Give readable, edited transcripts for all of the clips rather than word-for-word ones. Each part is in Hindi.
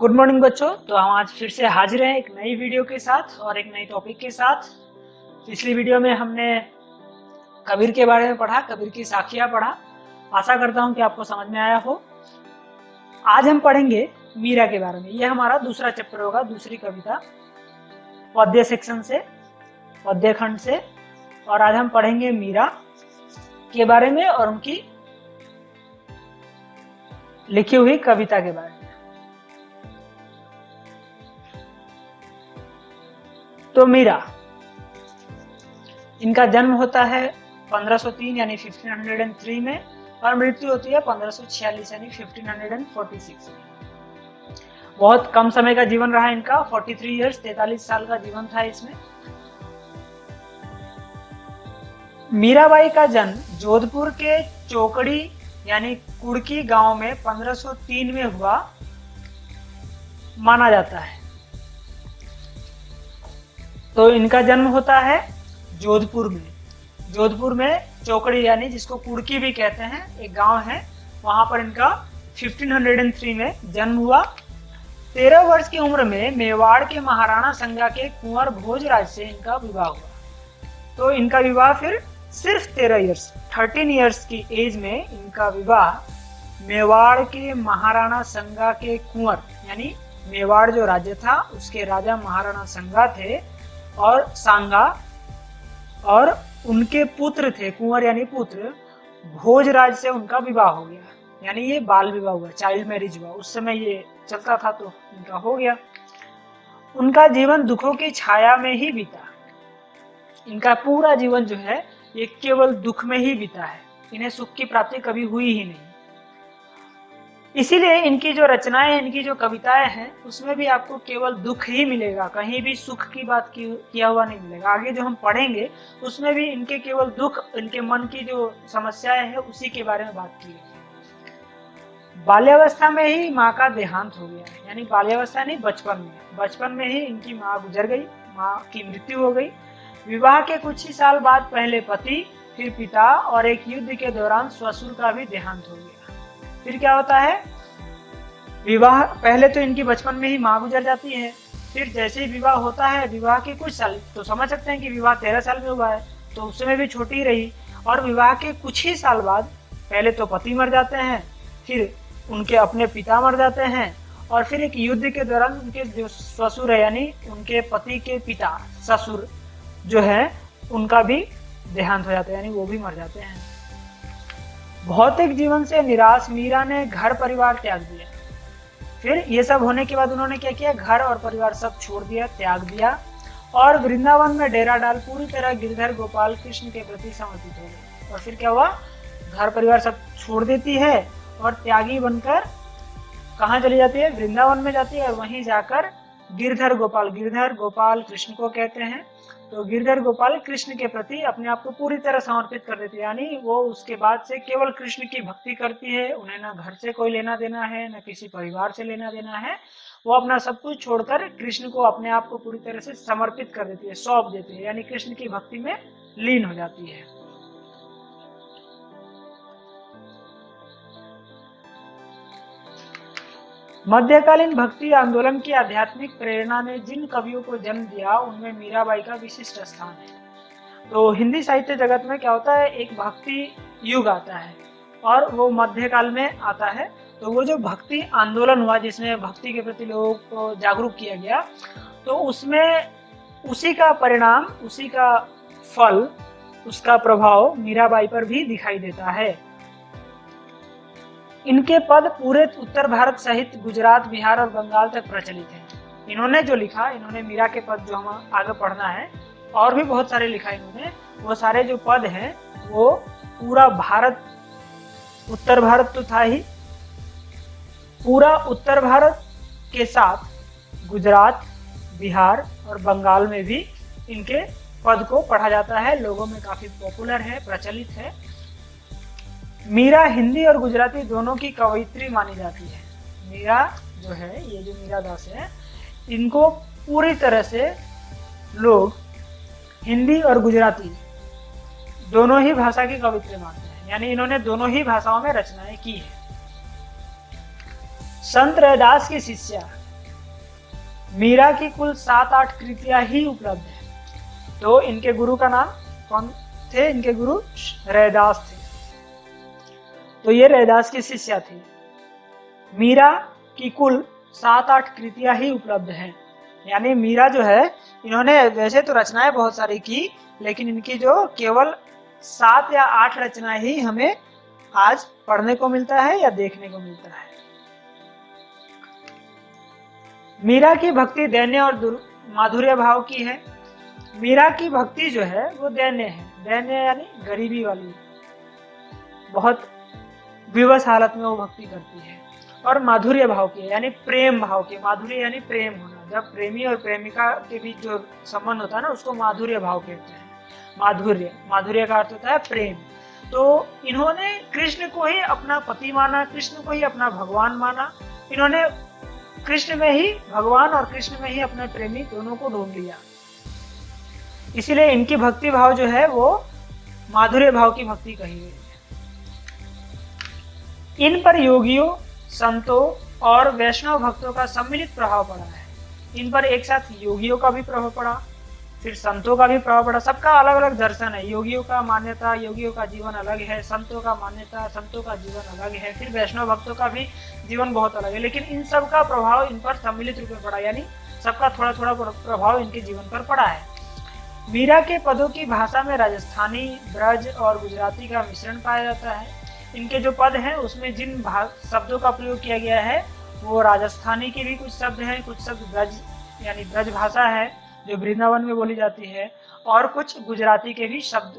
गुड मॉर्निंग बच्चों। तो हम आज फिर से हाजिर हैं एक नई वीडियो के साथ और एक नई टॉपिक के साथ। पिछली वीडियो में हमने कबीर के बारे में पढ़ा, कबीर की साखियां पढ़ा। आशा करता हूं कि आपको समझ में आया हो। आज हम पढ़ेंगे मीरा के बारे में। यह हमारा दूसरा चैप्टर होगा, दूसरी कविता पद्य सेक्शन से, पद्य खंड से। और आज हम पढ़ेंगे मीरा के बारे में और उनकी लिखी हुई कविता के बारे में। तो मीरा, इनका जन्म होता है 1503 यानी 1503 में और मृत्यु होती है 1546 यानी 1546 में। बहुत कम समय का जीवन रहा इनका, 43 इयर्स, 43 साल का जीवन था इसमें। मीराबाई का जन्म जोधपुर के चौकड़ी यानी कुड़की गांव में 1503 में हुआ माना जाता है। तो इनका जन्म होता है जोधपुर में। जोधपुर में चौकड़ी यानी जिसको कुड़की भी कहते हैं, एक गांव है, वहां पर इनका 1503 में जन्म हुआ। 13 वर्ष की उम्र में मेवाड़ के महाराणा संगा के कुंवर भोजराज से इनका विवाह हुआ। तो इनका विवाह फिर सिर्फ 13 इयर्स की एज में इनका विवाह मेवाड़ के महाराणा संगा के कुंवर यानी मेवाड़ जो राज्य था उसके राजा महाराणा संगा थे और सांगा, और उनके पुत्र थे, कुंवर यानी पुत्र, भोजराज से उनका विवाह हो गया। यानी ये बाल विवाह हुआ, चाइल्ड मैरिज हुआ। उस समय ये चलता था तो इनका हो गया। उनका जीवन दुखों की छाया में ही बीता। इनका पूरा जीवन जो है ये केवल दुख में ही बीता है। इन्हें सुख की प्राप्ति कभी हुई ही नहीं। इसीलिए इनकी जो रचनाएं, इनकी जो कविताएं हैं, उसमें भी आपको केवल दुख ही मिलेगा, कहीं भी सुख की बात किया हुआ नहीं मिलेगा। आगे जो हम पढ़ेंगे उसमें भी इनके केवल दुख, इनके मन की जो समस्याएं हैं उसी के बारे में बात की गई। बाल्यावस्था में ही माँ का देहांत हो गया, यानी बाल्यावस्था नहीं, बचपन में ही इनकी माँ गुजर गई, माँ की मृत्यु हो गई। विवाह के कुछ ही साल बाद पहले पति, फिर पिता और एक युद्ध के दौरान ससुर का भी देहांत हो गया। फिर क्या होता है, विवाह, पहले तो इनकी बचपन में ही माँ गुजर जाती है, फिर जैसे ही विवाह होता है, विवाह के कुछ साल, तो समझ सकते हैं कि विवाह 13 साल में हुआ है तो उस समय भी छोटी रही। और विवाह के कुछ ही साल बाद पहले तो पति मर जाते हैं, फिर उनके अपने पिता मर जाते हैं, और फिर एक युद्ध के दौरान उनके जो ससुर है यानी उनके पति के पिता, ससुर जो है, उनका भी देहांत हो जाता है, यानी वो भी मर जाते हैं। भौतिक जीवन से निराश मीरा ने घर परिवार त्याग दिया। फिर ये सब होने के बाद उन्होंने क्या किया, घर और परिवार सब छोड़ दिया, त्याग दिया, और वृंदावन में डेरा डाल पूरी तरह गिरधर गोपाल कृष्ण के प्रति समर्पित हो गए। और फिर क्या हुआ, घर परिवार सब छोड़ देती है और त्यागी बनकर कहाँ चली जाती है, वृंदावन में जाती है, और वहीं जाकर गिरधर गोपाल कृष्ण को कहते हैं, तो गिरधर गोपाल कृष्ण के प्रति अपने आप को पूरी तरह समर्पित कर देती है। यानी वो उसके बाद से केवल कृष्ण की भक्ति करती है। उन्हें ना घर से कोई लेना देना है, ना किसी परिवार से लेना देना है। वो अपना सब कुछ छोड़कर कृष्ण को, अपने आप को पूरी तरह से समर्पित कर देती है, सौंप देती है, यानी कृष्ण की भक्ति में लीन हो जाती है। मध्यकालीन भक्ति आंदोलन की आध्यात्मिक प्रेरणा ने जिन कवियों को जन्म दिया उनमें मीराबाई का विशिष्ट स्थान है। तो हिंदी साहित्य जगत में क्या होता है, एक भक्ति युग आता है और वो मध्यकाल में आता है। तो वो जो भक्ति आंदोलन हुआ जिसमें भक्ति के प्रति लोगों को जागरूक किया गया, तो उसमें उसी का परिणाम, उसी का फल, उसका प्रभाव मीराबाई पर भी दिखाई देता है। इनके पद पूरे उत्तर भारत सहित गुजरात, बिहार और बंगाल तक प्रचलित हैं। इन्होंने जो लिखा, इन्होंने मीरा के पद जो हम आगे पढ़ना है, और भी बहुत सारे लिखा इन्होंने, वो सारे जो पद हैं वो पूरा भारत, उत्तर भारत तो था ही, पूरा उत्तर भारत के साथ गुजरात, बिहार और बंगाल में भी इनके पद को पढ़ा जाता है। लोगों में काफी पॉपुलर है, प्रचलित है। मीरा हिंदी और गुजराती दोनों की कवयित्री मानी जाती है। मीरा जो है, ये जो मीरा दास है, इनको पूरी तरह से लोग हिंदी और गुजराती दोनों ही भाषा की कवित्री मानते हैं, यानी इन्होंने दोनों ही भाषाओं में रचनाएं की है। संत रैदास की शिष्या मीरा की कुल 7-8 कृतियां ही उपलब्ध है। तो इनके गुरु का नाम कौन थे? इनके गुरु रैदास थे। तो ये रैदास की शिष्या थी। मीरा की कुल 7-8 कृतियां ही उपलब्ध हैं। यानी मीरा जो है, इन्होंने वैसे तो रचनाएं बहुत सारी की, लेकिन इनकी जो केवल 7 या 8 रचनाएं ही हमें आज पढ़ने को मिलता है या देखने को मिलता है। मीरा की भक्ति दैन्य और माधुर्य भाव की है। मीरा की भक्ति जो है वो दैन्य है। दैन्य यानी गरीबी वाली, बहुत विवश हालत में वो भक्ति करती है। और माधुर्य भाव की है, यानी प्रेम भाव की। माधुर्य यानी प्रेम होना। जब प्रेमी और प्रेमिका के बीच जो संबंध होता है ना, उसको माधुर्य भाव कहते हैं। माधुर्य, माधुर्य का अर्थ होता है प्रेम। तो इन्होंने कृष्ण को ही अपना पति माना, कृष्ण को ही अपना भगवान माना। इन्होंने कृष्ण में ही भगवान और कृष्ण में ही अपने प्रेमी दोनों को ढूंढ लिया। इसीलिए इनकी भक्ति भाव जो है वो माधुर्य भाव की भक्ति कही गई है। इन पर योगियों, संतों और वैष्णव भक्तों का सम्मिलित प्रभाव पड़ा है। इन पर एक साथ योगियों का भी प्रभाव पड़ा, फिर संतों का भी प्रभाव पड़ा। सबका अलग अलग दर्शन है। योगियों का मान्यता, योगियों का जीवन अलग है। संतों का मान्यता, संतों का जीवन अलग है। फिर वैष्णव भक्तों का भी जीवन बहुत अलग है। लेकिन इन सब का प्रभाव इन पर सम्मिलित रूप में पड़ा, यानी सबका थोड़ा थोड़ा प्रभाव इनके जीवन पर पड़ा है। मीरा के पदों की भाषा में राजस्थानी, ब्रज और गुजराती का मिश्रण पाया जाता है। इनके जो पद हैं उसमें जिन शब्दों का प्रयोग किया गया है वो राजस्थानी के भी कुछ शब्द हैं, कुछ शब्द ब्रज यानी ब्रज भाषा है जो वृंदावन में बोली जाती है, और कुछ गुजराती के भी शब्द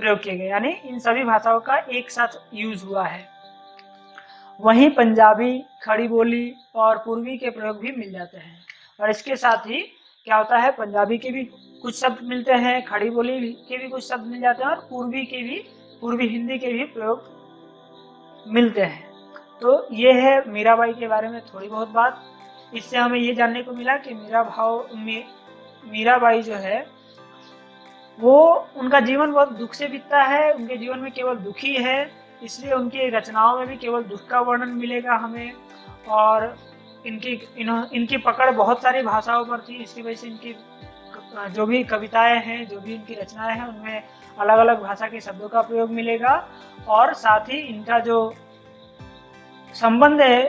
प्रयोग किए गए। यानी इन सभी भाषाओं का एक साथ यूज हुआ है। वहीं पंजाबी, खड़ी बोली और पूर्वी के प्रयोग भी मिल जाते हैं। और इसके साथ ही क्या होता है, पंजाबी के भी कुछ शब्द मिलते हैं, खड़ी बोली के भी कुछ शब्द मिल जाते हैं, और पूर्वी हिंदी के भी प्रयोग मिलते हैं। तो ये है मीराबाई के बारे में थोड़ी बहुत बात। इससे हमें ये जानने को मिला कि मीराबाई जो है वो, उनका जीवन बहुत दुख से बीतता है। उनके जीवन में केवल दुख ही है, इसलिए उनकी रचनाओं में भी केवल दुख का वर्णन मिलेगा हमें। और इनकी पकड़ बहुत सारी भाषाओं पर थी। इसकी वजह से इनकी जो भी कविताएं हैं, जो भी इनकी रचनाएं हैं, उनमें अलग अलग भाषा के शब्दों का प्रयोग मिलेगा। और साथ ही इनका जो संबंध है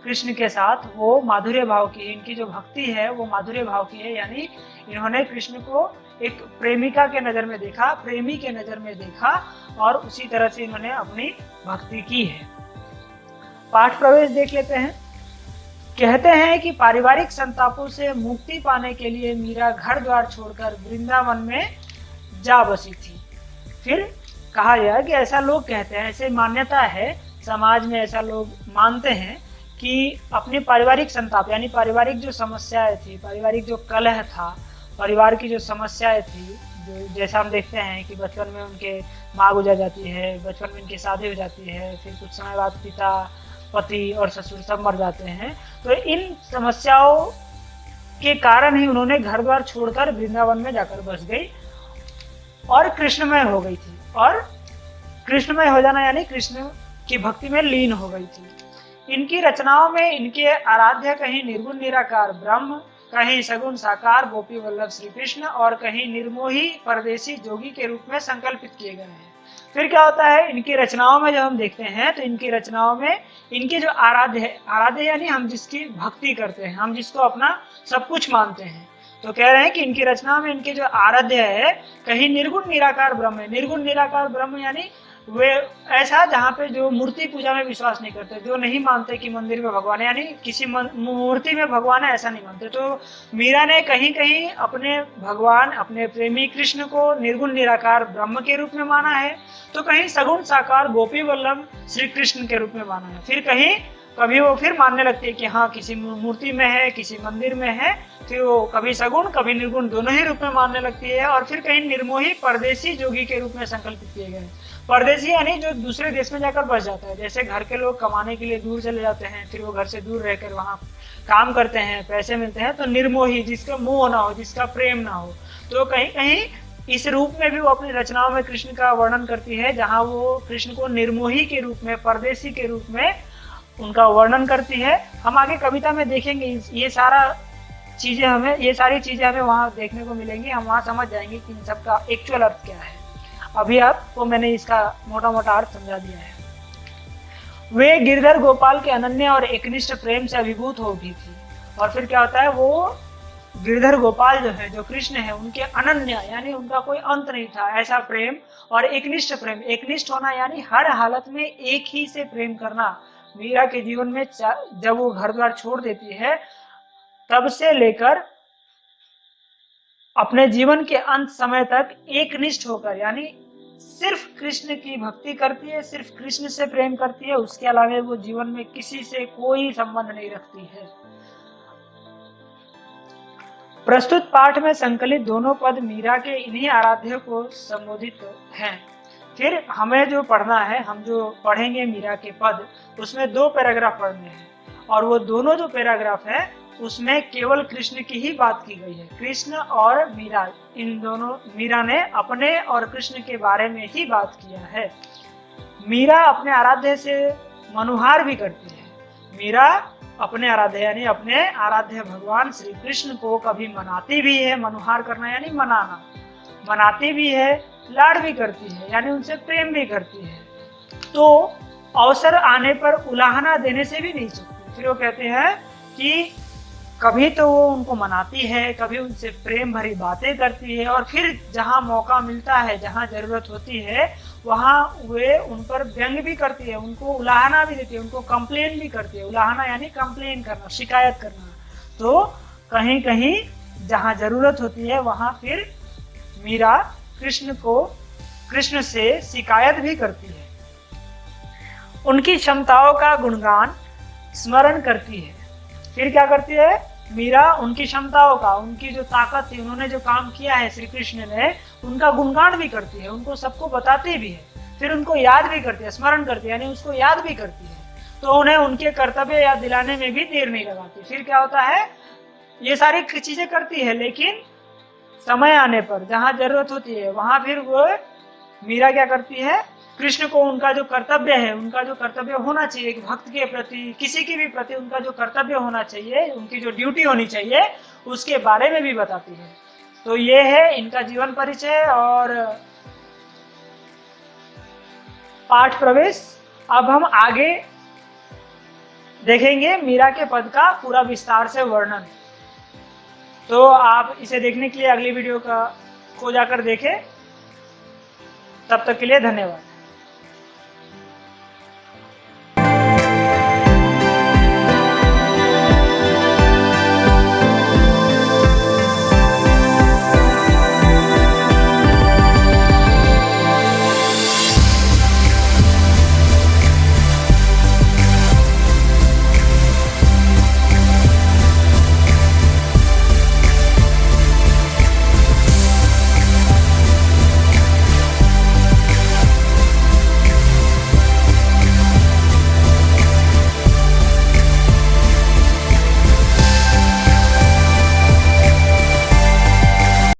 कृष्ण के साथ वो माधुर्य भाव की है। इनकी जो भक्ति है वो माधुर्य भाव की है, यानी इन्होंने कृष्ण को एक प्रेमिका के नजर में देखा, प्रेमी के नजर में देखा, और उसी तरह से इन्होंने अपनी भक्ति की है। पाठ प्रवेश देख लेते हैं। कहते हैं कि पारिवारिक संतापों से मुक्ति पाने के लिए मीरा घर द्वार छोड़कर वृंदावन में जा बसी थी। फिर कहा गया कि ऐसा लोग कहते हैं, ऐसे मान्यता है समाज में, ऐसा लोग मानते हैं कि अपनी पारिवारिक संताप यानी पारिवारिक जो समस्याएं थी, पारिवारिक जो कलह था, परिवार की जो समस्याएं थी, जो जैसा हम देखते हैं कि बचपन में उनके माँ गुजर जाती है, बचपन में उनकी शादी हो जाती है, फिर कुछ समय बाद पिता, पति और ससुर सब मर जाते हैं। तो इन समस्याओं के कारण ही उन्होंने घर द्वार छोड़कर वृंदावन में जाकर बस गई और कृष्णमय हो गई थी। और कृष्णमय हो जाना यानी कृष्ण की भक्ति में लीन हो गई थी। इनकी रचनाओं में इनके आराध्य कहीं निर्गुण निराकार ब्रह्म, कहीं सगुण साकार गोपी वल्लभ श्री कृष्ण, और कहीं निर्मोही परदेसी जोगी के रूप में संकल्पित किए गए हैं। फिर क्या होता है, इनकी रचनाओं में जब हम देखते हैं तो इनकी रचनाओं में इनके जो आराध्य यानी हम जिसकी भक्ति करते हैं, हम जिसको अपना सब कुछ मानते हैं, तो कह रहे हैं कि इनकी रचना में इनके जो आराध्य है कहीं निर्गुण निराकार ब्रह्म है। निर्गुण निराकार ब्रह्म यानी वे ऐसा जहाँ पे जो मूर्ति पूजा में विश्वास नहीं करते, जो नहीं मानते कि मंदिर में भगवान है, यानी किसी मूर्ति में भगवान है ऐसा नहीं मानते। तो मीरा ने कहीं कहीं अपने भगवान, अपने प्रेमी कृष्ण को निर्गुण निराकार ब्रह्म के रूप में माना है, तो कहीं सगुण साकार गोपी वल्लभ श्री कृष्ण के रूप में माना है। फिर कहीं कभी वो फिर मानने लगती है कि हाँ किसी मूर्ति में है, किसी मंदिर में है, फिर वो कभी सगुण कभी निर्गुण दोनों ही रूप में मानने लगती है। और फिर कहीं निर्मोही परदेसी जोगी के रूप में संकल्पित किए गए। परदेसी यानी जो दूसरे देश में जाकर बस जाता है, जैसे घर के लोग कमाने के लिए दूर चले जाते हैं, फिर वो घर से दूर रहकर वहाँ काम करते हैं, पैसे मिलते हैं। तो निर्मोही, जिसका मोह ना हो, जिसका प्रेम ना हो। तो कहीं कहीं इस रूप में भी वो अपनी रचनाओं में कृष्ण का वर्णन करती है, जहाँ वो कृष्ण को निर्मोही के रूप में, परदेसी के रूप में उनका वर्णन करती है। हम आगे कविता में देखेंगे ये सारा चीजें हमें, ये सारी चीजें हमें वहाँ देखने को मिलेंगी, हम वहाँ समझ जाएंगे कि इन सब का एक्चुअल अर्थ क्या है। अभी आपको मैंने इसका मोटा मोटा अर्थ समझा दिया है। वे गिरधर गोपाल के अनन्य और एकनिष्ठ प्रेम से अभिभूत हो उठी थी। और फिर क्या होता है, वो गिरधर गोपाल जो है, जो कृष्ण है, उनके अनन्य यानी उनका कोई अंत नहीं था ऐसा प्रेम, और एकनिष्ठ प्रेम, एकनिष्ठ होना यानी हर हालत में एक ही से प्रेम करना। मीरा के जीवन में जब वो घर द्वार छोड़ देती है तब से लेकर अपने जीवन के अंत समय तक एकनिष्ठ होकर, यानी सिर्फ कृष्ण की भक्ति करती है, सिर्फ कृष्ण से प्रेम करती है, उसके अलावा वो जीवन में किसी से कोई संबंध नहीं रखती है। प्रस्तुत पाठ में संकलित दोनों पद मीरा के इन्हीं आराध्य को संबोधित हैं। फिर हमें जो पढ़ना है, हम जो पढ़ेंगे मीरा के पद, उसमें 2 पैराग्राफ पढ़ने हैं, और वो दोनों जो पैराग्राफ है उसमें केवल कृष्ण की ही बात की गई है। कृष्ण और मीरा, इन दोनों, मीरा ने अपने और कृष्ण के बारे में ही बात किया है। मीरा अपने आराध्य से मनुहार भी करती है। मीरा अपने आराध्य यानी अपने आराध्य भगवान श्री कृष्ण को कभी मनाती भी है, मनुहार करना यानी मनाना, मनाती भी है, लाड भी करती है यानी उनसे प्रेम भी करती है। तो अवसर आने पर उलाहना देने से भी नहीं चूकती। फिर वो कहते हैं कि कभी तो वो उनको मनाती है, कभी उनसे प्रेम भरी बातें करती है, और फिर जहाँ मौका मिलता है, जहाँ जरूरत होती है, वहाँ वे उन पर व्यंग भी करती है, उनको उलाहना भी देती है, उनको कंप्लेन भी करती है। उलाहना यानी कंप्लेन करना, शिकायत करना। तो कहीं कहीं जहाँ जरूरत होती है वहाँ फिर मीरा कृष्ण से शिकायत भी करती है, उनकी क्षमताओं का गुणगान स्मरण करती है। फिर क्या करती है मीरा, उनकी क्षमताओं का, उनकी जो ताकत थी, उन्होंने जो काम किया है श्री कृष्ण ने, उनका गुणगान भी करती है, उनको सबको बताती भी है, फिर उनको याद भी करती है, स्मरण करती है यानी उसको याद भी करती है। तो उन्हें उनके कर्तव्य याद दिलाने में भी देर नहीं लगाती। फिर क्या होता है, ये सारी चीजें करती है, लेकिन समय आने पर जहाँ जरूरत होती है वहां फिर वो मीरा क्या करती है, कृष्ण को उनका जो कर्तव्य है, उनका जो कर्तव्य होना चाहिए, एक भक्त के प्रति, किसी के भी प्रति उनका जो कर्तव्य होना चाहिए, उनकी जो ड्यूटी होनी चाहिए, उसके बारे में भी बताती है। तो ये है इनका जीवन परिचय और पाठ प्रवेश। अब हम आगे देखेंगे मीरा के पद का पूरा विस्तार से वर्णन। तो आप इसे देखने के लिए अगली वीडियो को जाकर देखें। तब तक के लिए धन्यवाद।